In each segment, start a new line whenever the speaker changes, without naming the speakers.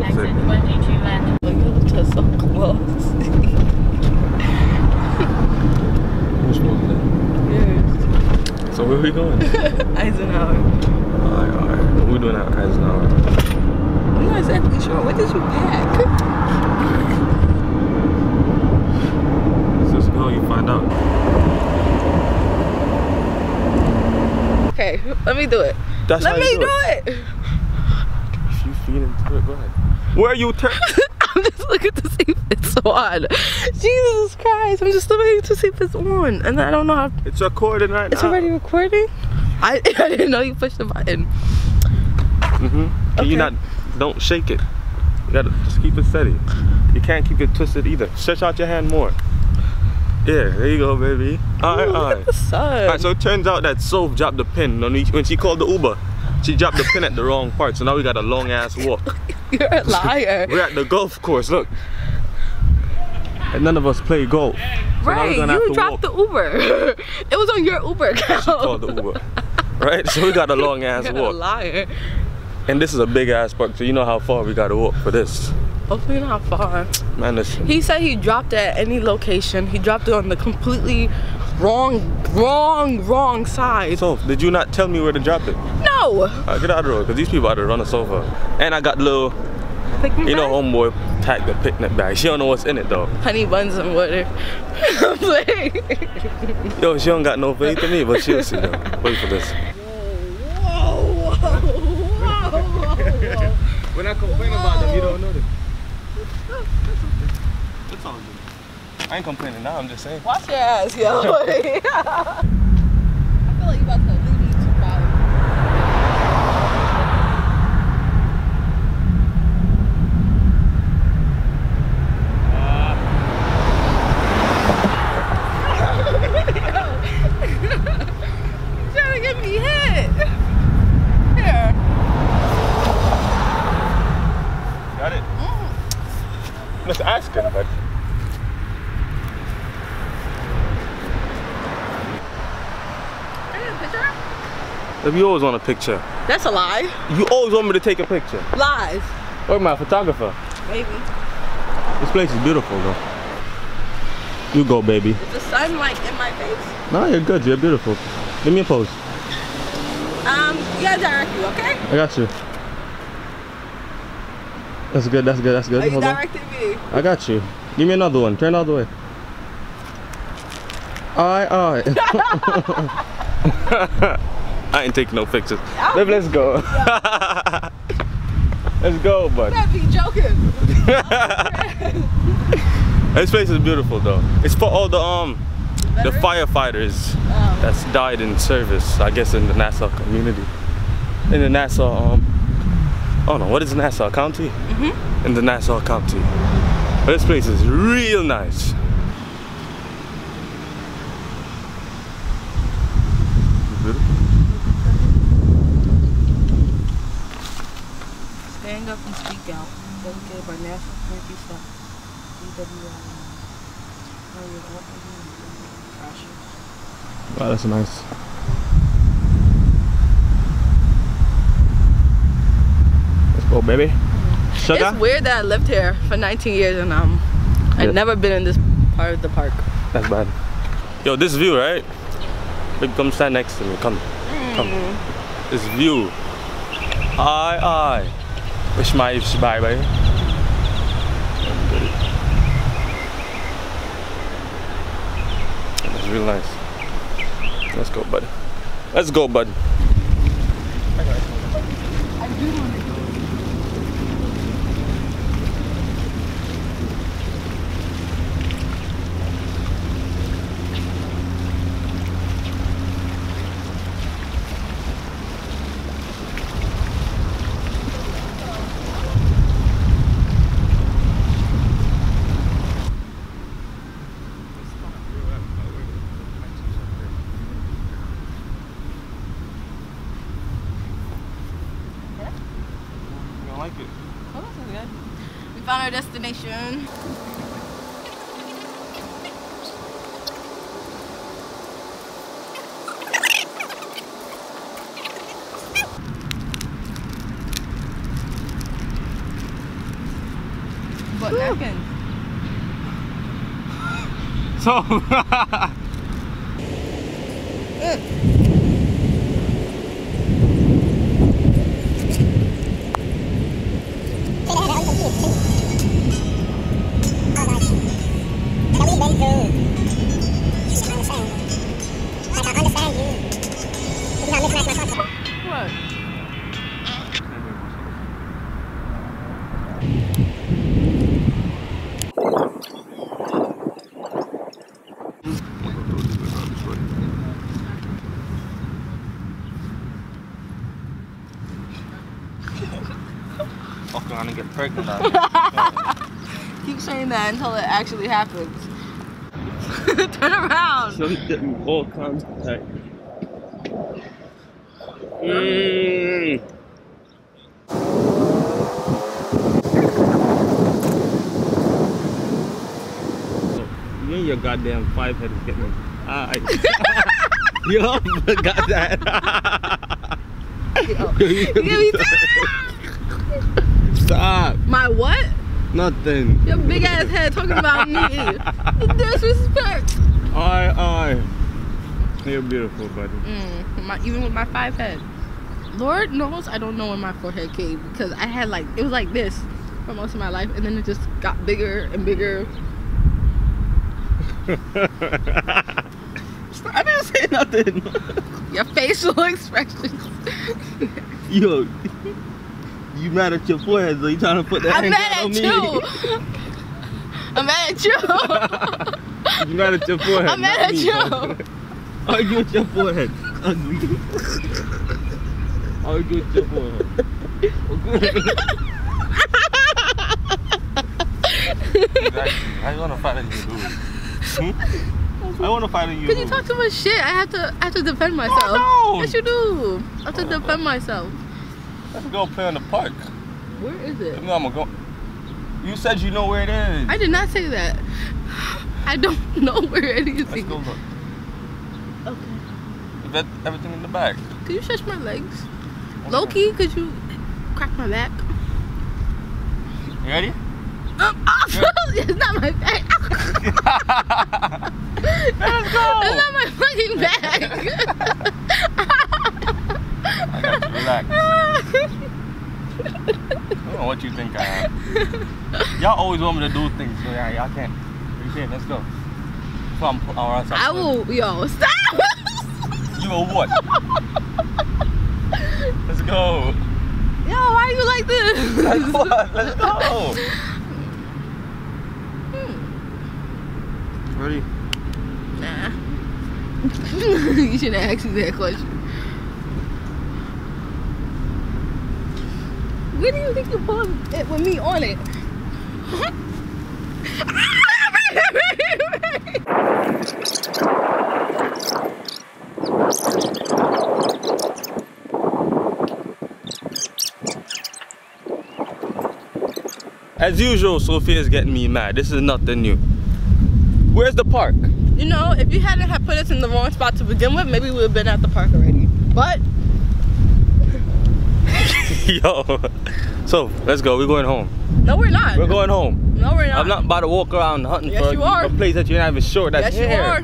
Exit 22 and...
Look at us so close.
Which one then?
Yes.
So where are we going?
Eisenhower.
Alright. What are we doing at Eisenhower?
I'm not exactly sure. What did you pack?
Let's go, you find out.
Okay, let me do it.
That's
let
how
me
you
do it.
If you feed into it, go ahead. Where are you turning?
I'm just looking to see if it's on. Jesus Christ, I'm just looking to see if it's on. And I don't know how.
It's recording right now.
It's already recording? I didn't know you pushed the button.
Okay. You don't shake it. You gotta just keep it steady. You can't keep it twisted either. Stretch out your hand more. Yeah, there you go, baby. Alright, alright.
Look at the sun.
Alright, so it turns out that Soph dropped the pin when she called the Uber. She dropped the pin at the wrong part, so now we got a long ass walk.
You're a liar.
We're at the golf course, look. And none of us play golf. So
right, you dropped the Uber. It was on your Uber account.
She called the Uber. Right, so we got a long ass
You're
walk.
a liar.
And this is a big ass park, so you know how far we gotta walk for this.
Hopefully not far.
Man, listen.
He said he dropped it at any location. He dropped it on the completely wrong side.
So, did you not tell me where to drop it?
No.
Alright, get out of the road, because these people out there run a sofa. And I got the little,
Picnic
you know,
bag?
homeboy packed the picnic bag. She don't know what's in it though.
Honey buns and water. I'm playing.
Yo, she don't got no faith in me, but she'll see though. Wait for this.
Whoa.
When I complain about them, you don't know this. It's all good. I ain't complaining now, I'm just saying.
Watch your ass, yo. I feel like you about to leave me too far. Trying to get me hit. Here.
Got it? Let's ask her, bud. If you always want a picture.
That's a lie.
You always want me to take a picture.
Lies.
Where's my photographer?
Maybe.
This place is beautiful though. You go, baby.
Is the sun like in my face?
No, you're good. You're beautiful. Give me a pose.
Yeah, direct you, okay?
I got you. That's good. That's good. That's good.
Are you
Hold on.
directing me?
I got you. Give me another one. Turn the other way. Alright. I ain't taking no pictures. Baby, let's go. Let's go, bud.
You gotta be joking.
This place is beautiful though. It's for all the firefighters that's died in service, I guess, in the Nassau community. In the Nassau, oh no, what is Nassau County? In the Nassau County. But this place is real nice.
Stand up and speak out. Dedicated by National Security Staff.
Wow, that's nice. Let's go, baby. Sugar?
It's weird that I lived here for 19 years and I've never been in this part of the park.
That's bad. Yo, this view, right? Baby, come stand next to me. Come. Come. This view. Aye. Wish my bye, baby. It's real nice. Let's go, bud. Let's go, bud.
I do want to go.
Like it.
Oh, this is good. We found our destination. What napkin?
So.
What?
Fuck around and get pregnant out
Keep saying that until it actually happens. Turn around.
So he's getting all kinds of tight. You and your goddamn 5-head is getting eyes. Yo, got that. Stop.
My what?
Nothing.
Your big ass head talking about me. Disrespect.
Aye. You're beautiful, buddy.
Even with my 5 head. Lord knows I don't know when my forehead came because I had like, it was like this for most of my life and then it just got bigger and bigger.
I didn't say nothing.
Your facial expressions.
Yo, you mad at your forehead, so you trying to put that
I'm mad
on
at
me?
you. I'm mad at you.
You mad at your forehead?
I'm mad at you.
Argue with your forehead. Ugly. Argue with your forehead. Exactly. I want to fight in you, dude. I want to fight in you.
Cause you talk too much shit. I have to defend myself.
Oh, no.
Yes, you do. I have to defend myself.
Let's go play in the park.
Where is it?
No, I'm gonna go. You said you know where it is.
I did not say that. I don't know where it is.
Let's go look.
Okay.
Is that everything in the back?
Could you stretch my legs? Low-key, could you crack my back?
You ready?
It's not my back.
Let's go.
It's not my fucking back.
I got you. Relax. I don't know what you think I am. Y'all always want me to do things, so yeah, y'all can't. You can't. Let's go. Come on,
I will. Yo, stop.
You will what? Let's go.
Yo, why are you like this?
Like what? Let's go. Ready?
Nah. You shouldn't ask me that question. Where do you think you pulled it with me on it?
As usual, Sophia's getting me mad. This is nothing new. Where's the park?
You know, if you hadn't have put us in the wrong spot to begin with, maybe we would have been at the park already. But
Yo. So, let's go. We're going home.
no, we're not.
We're going home.
No, we're not.
I'm not about to walk around hunting
Yes,
for
you are.
a place that you're not even sure that's
Yes, you
here.
are.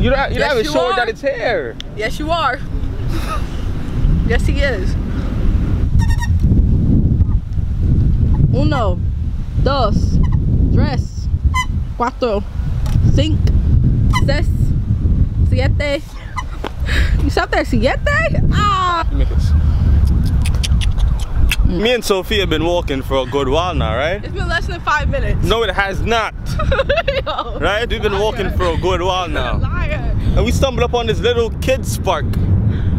You're not
Yes,
even
you
sure
are.
that it's here.
Yes, you are. Yes, he is. 1, 2, 3, 4, 5, 6, 7. You stopped there, 7? Ah!
Me and Sophia have been walking for a good while now, right?
It's been less than 5 minutes.
No, it has not.
Yo,
Right? We've been walking for a good while now.
liar.
And we stumbled upon this little kid's park.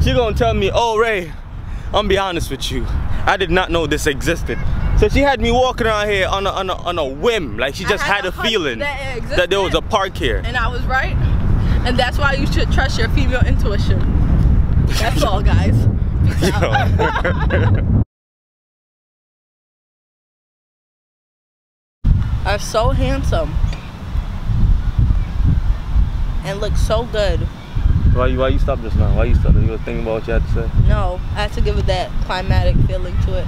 She gonna tell me, oh Ray, I'm be honest with you, I did not know this existed. So she had me walking around here on a whim, like she just had a feeling that there was a park here.
And I was right. And that's why you should trust your female intuition. That's all, guys. Peace out. Are so handsome and look so good.
Why you stopped just now? Why you stopped? You were thinking about what you had to say?
No, I had to give it that climatic feeling to it.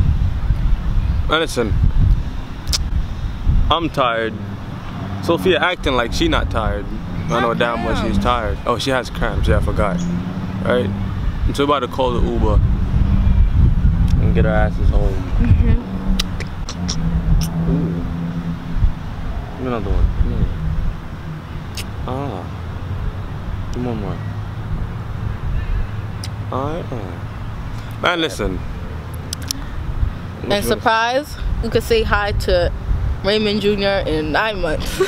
Listen, I'm tired. Sophia acting like she not tired. I know damn well she's tired. Oh, she has cramps. Yeah, I forgot. Right? So we're about to call the Uber and get our asses home. Ooh. Give me another one. Ah. Come on, more. Alright. Man, listen.
And surprise, you could say hi to Raymond Jr. in 9 months.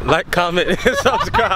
Like, comment, and subscribe.